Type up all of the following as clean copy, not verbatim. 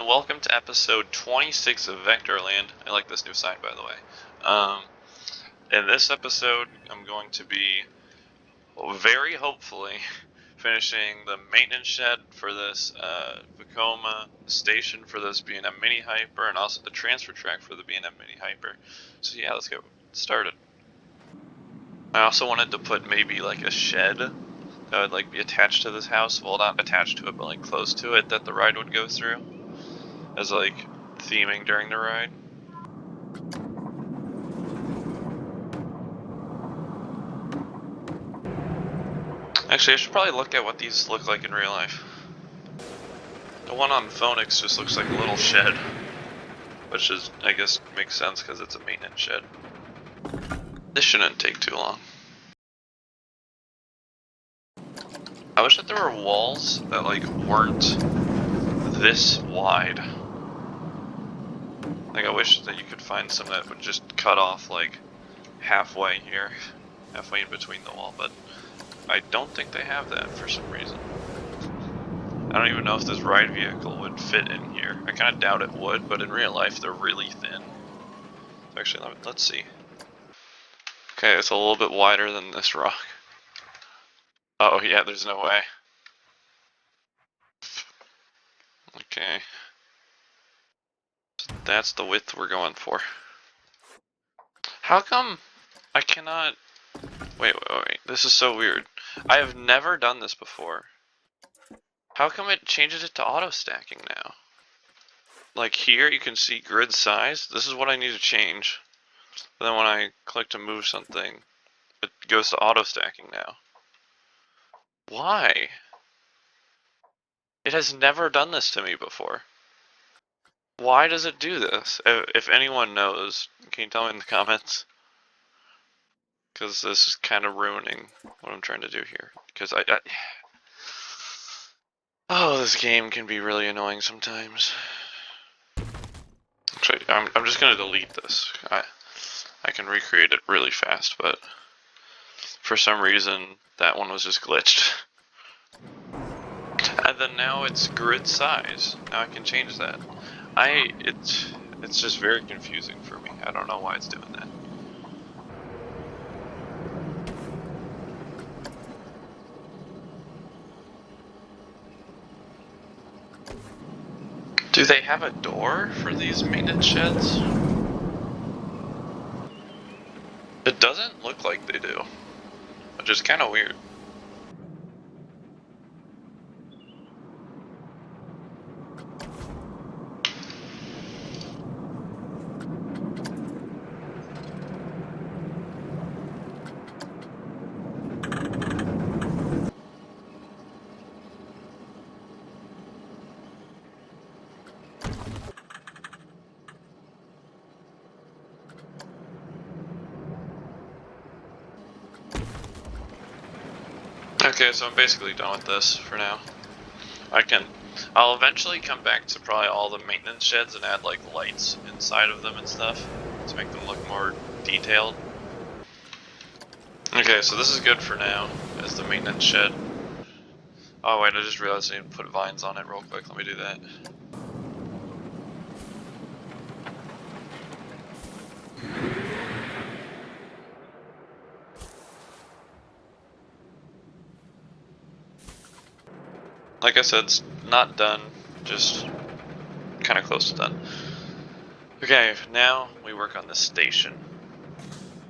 everyone, welcome to episode 26 of Vectorland. I like this new sign, by the way. In this episode, I'm going to be, very hopefully, finishing the maintenance shed for this Vekoma, the station for this B&M Mini Hyper, and also the transfer track for the B&M Mini Hyper. So yeah, let's get started. I also wanted to put maybe like a shed that would like be attached to this house. Well, not attached to it, but like close to it, that the ride would go through as like theming during the ride. Actually, I should probably look at what these look like in real life. The one on Phoenix just looks like a little shed, which is, I guess, makes sense because it's a maintenance shed. This shouldn't take too long. I wish that there were walls that like weren't this wide. Like, I wish that you could find some that would just cut off like halfway here, halfway in between the wall, but I don't think they have that for some reason. I don't even know if this ride vehicle would fit in here. I kind of doubt it would, but in real life they're really thin. Actually, let's see. Okay, it's a little bit wider than this rock. Oh yeah, there's no way. Okay. That's the width we're going for. How come I cannot... Wait, this is so weird. I have never done this before. How come it changes it to auto stacking now? Like here you can see grid size. This is what I need to change. But then when I click to move something, it goes to auto stacking now. Why? It has never done this to me before. Why does it do this? If anyone knows, can you tell me in the comments? Because this is kind of ruining what I'm trying to do here. Because oh, this game can be really annoying sometimes. Actually, I'm just gonna delete this. I can recreate it really fast, but for some reason that one was just glitched. And then now it's grid size. Now I can change that. It's just very confusing for me. I don't know why it's doing that. Do they have a door for these maintenance sheds? It doesn't look like they do, which is kind of weird. Okay, so I'm basically done with this for now. I'll eventually come back to probably all the maintenance sheds and add like lights inside of them and stuff to make them look more detailed. Okay, so this is good for now as the maintenance shed. Oh wait, I just realized I need to put vines on it real quick. Let me do that. Like I said, it's not done, just kind of close to done. Okay, now we work on the station.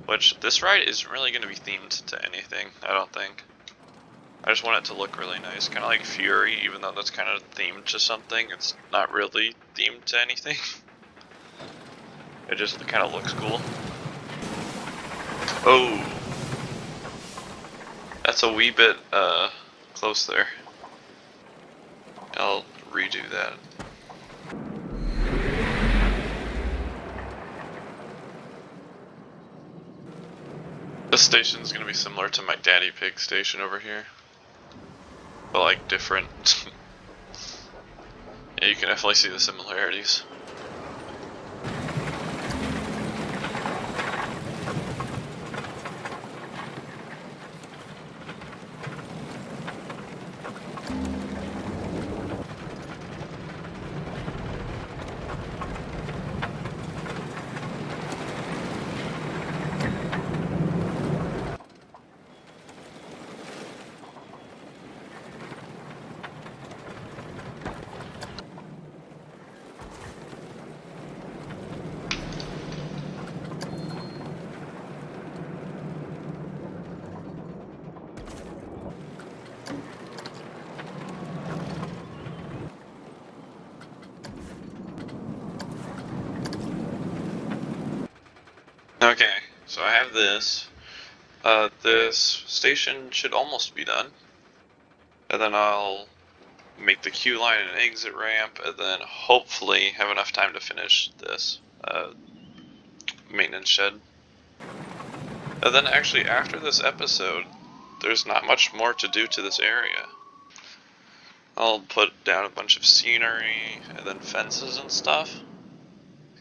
Which, this ride isn't really going to be themed to anything, I don't think. I just want it to look really nice, kind of like Fury, even though that's kind of themed to something, it's not really themed to anything. It just kind of looks cool. Oh! That's a wee bit, close there. I'll redo that. This station's gonna be similar to my Daddy Pig station over here. But like different. Yeah, you can definitely see the similarities. Okay, so I have this. This station should almost be done. And then I'll make the queue line and exit ramp, and then hopefully have enough time to finish this maintenance shed. And then actually after this episode, there's not much more to do to this area. I'll put down a bunch of scenery and then fences and stuff,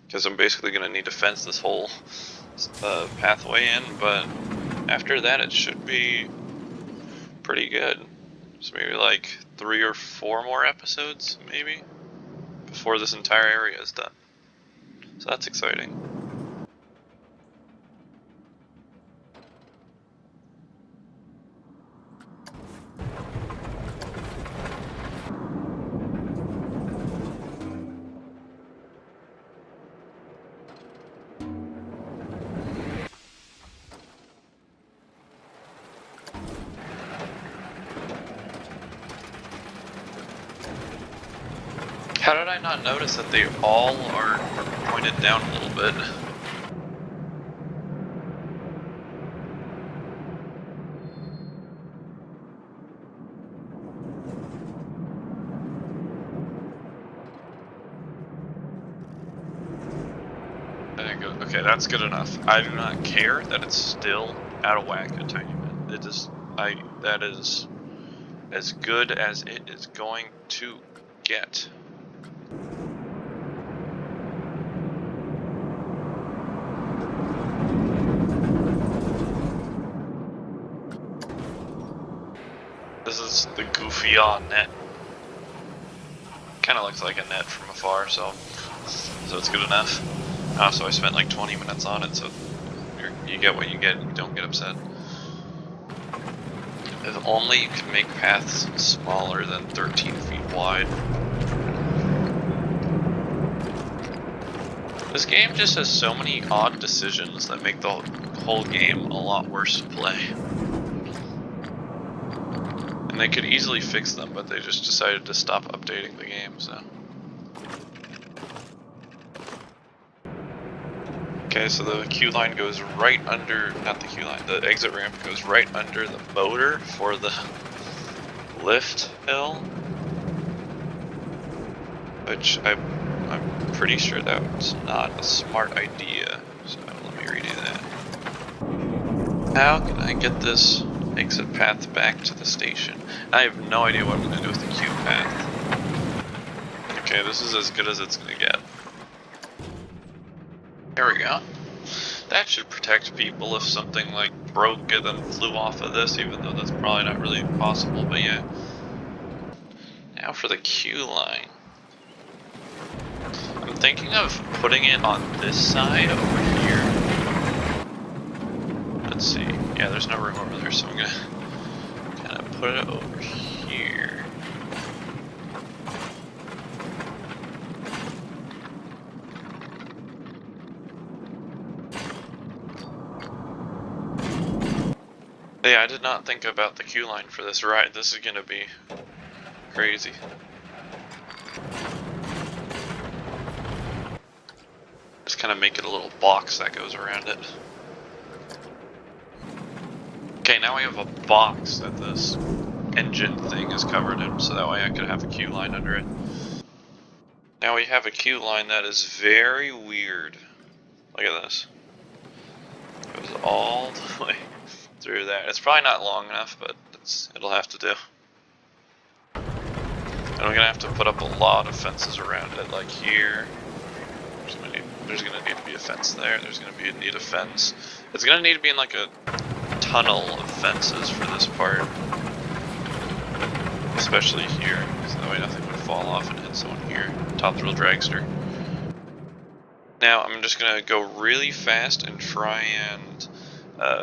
because I'm basically going to need to fence this whole pathway in, but after that it should be pretty good. So maybe like 3 or 4 more episodes, maybe, before this entire area is done. So that's exciting. How did I not notice that they all are pointed down a little bit? There you go. Okay, that's good enough. I do not care that it's still out of whack a tiny bit. It is, that is as good as it is going to get. This is the Goofy on net. Kind of looks like a net from afar, so it's good enough. So I spent like 20 minutes on it, so you get what you get, you don't get upset. If only you could make paths smaller than 13 feet wide. This game just has so many odd decisions that make the whole game a lot worse to play. And they could easily fix them, but they just decided to stop updating the game, so. Okay, so the queue line goes right under, not the queue line, the exit ramp goes right under the motor for the lift hill. Which I'm pretty sure that's not a smart idea, so let me redo that. How can I get this exit path back to the station? I have no idea what I'm going to do with the queue path. Okay, this is as good as it's going to get. There we go. That should protect people if something like broke and then flew off of this, even though that's probably not really possible, but yeah. Now for the queue line. I'm thinking of putting it on this side over here. Let's see. Yeah, there's no room over there, so I'm gonna kind of put it over here. Yeah, I did not think about the queue line for this ride. This is gonna be crazy. Just kind of make it a little box that goes around it. Okay, now we have a box that this engine thing is covered in, so that way I could have a queue line under it. Now we have a queue line that is very weird. Look at this. It goes all the way through that. It's probably not long enough, but it'll have to do. And we're gonna have to put up a lot of fences around it, like here. There's gonna need to be a fence there. There's gonna need a fence. It's gonna need to be in like a tunnel of fences for this part, especially here, so that way nothing would fall off and hit someone here. Top Thrill Dragster. Now I'm just gonna go really fast and try and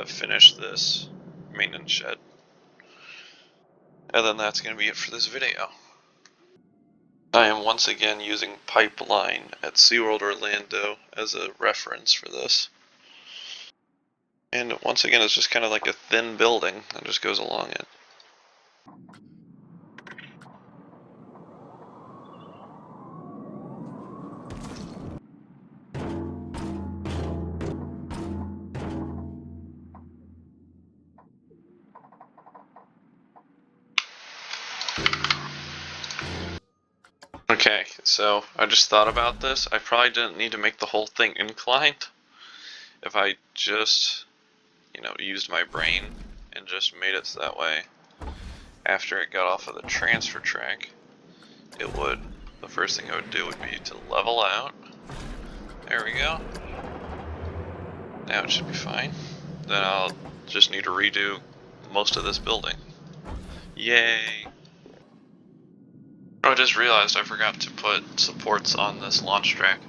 finish this maintenance shed, and then that's gonna be it for this video. I am once again using Pipeline at SeaWorld Orlando as a reference for this. And once again, it's just kind of like a thin building that just goes along it. Okay, so I just thought about this. I probably didn't need to make the whole thing inclined. If I just, used my brain and just made it so that way, after it got off of the transfer track, the first thing I would do would be to level out. There we go. Now it should be fine. Then I'll just need to redo most of this building. Yay! I just realized I forgot to put supports on this launch track.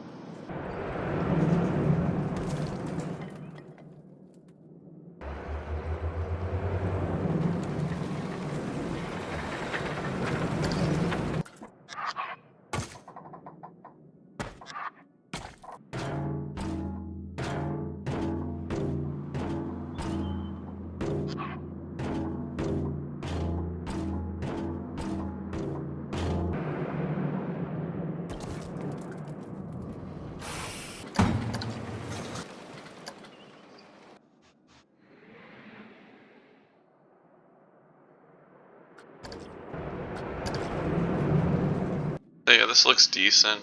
So yeah, this looks decent.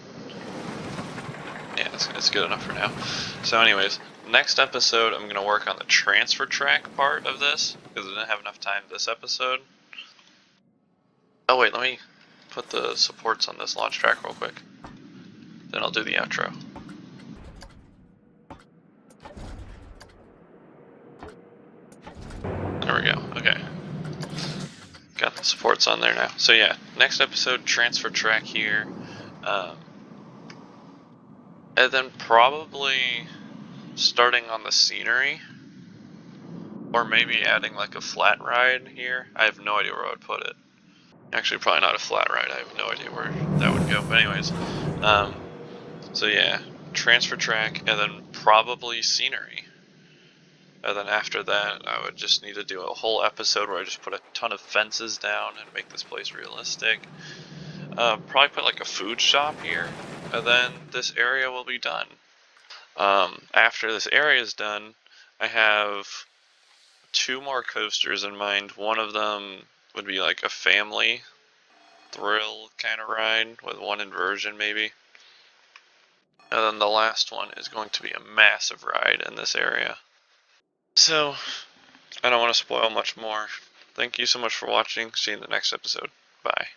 Yeah, it's good enough for now. So anyways, next episode I'm going to work on the transfer track part of this, because I didn't have enough time this episode. Oh wait, let me put the supports on this launch track real quick. Then I'll do the outro. There we go, okay. Got the supports on there now. So yeah, next episode, transfer track here. And then probably starting on the scenery. Or maybe adding like a flat ride here. I have no idea where I would put it. Actually, probably not a flat ride. I have no idea where that would go. But anyways, so yeah, transfer track, and then probably scenery. And then after that, I would just need to do a whole episode where I just put a ton of fences down and make this place realistic. Probably put like a food shop here, and then this area will be done. After this area is done, I have 2 more coasters in mind. One of them would be like a family thrill kind of ride with one inversion maybe. And then the last one is going to be a massive ride in this area. So, I don't want to spoil much more. Thank you so much for watching. See you in the next episode. Bye.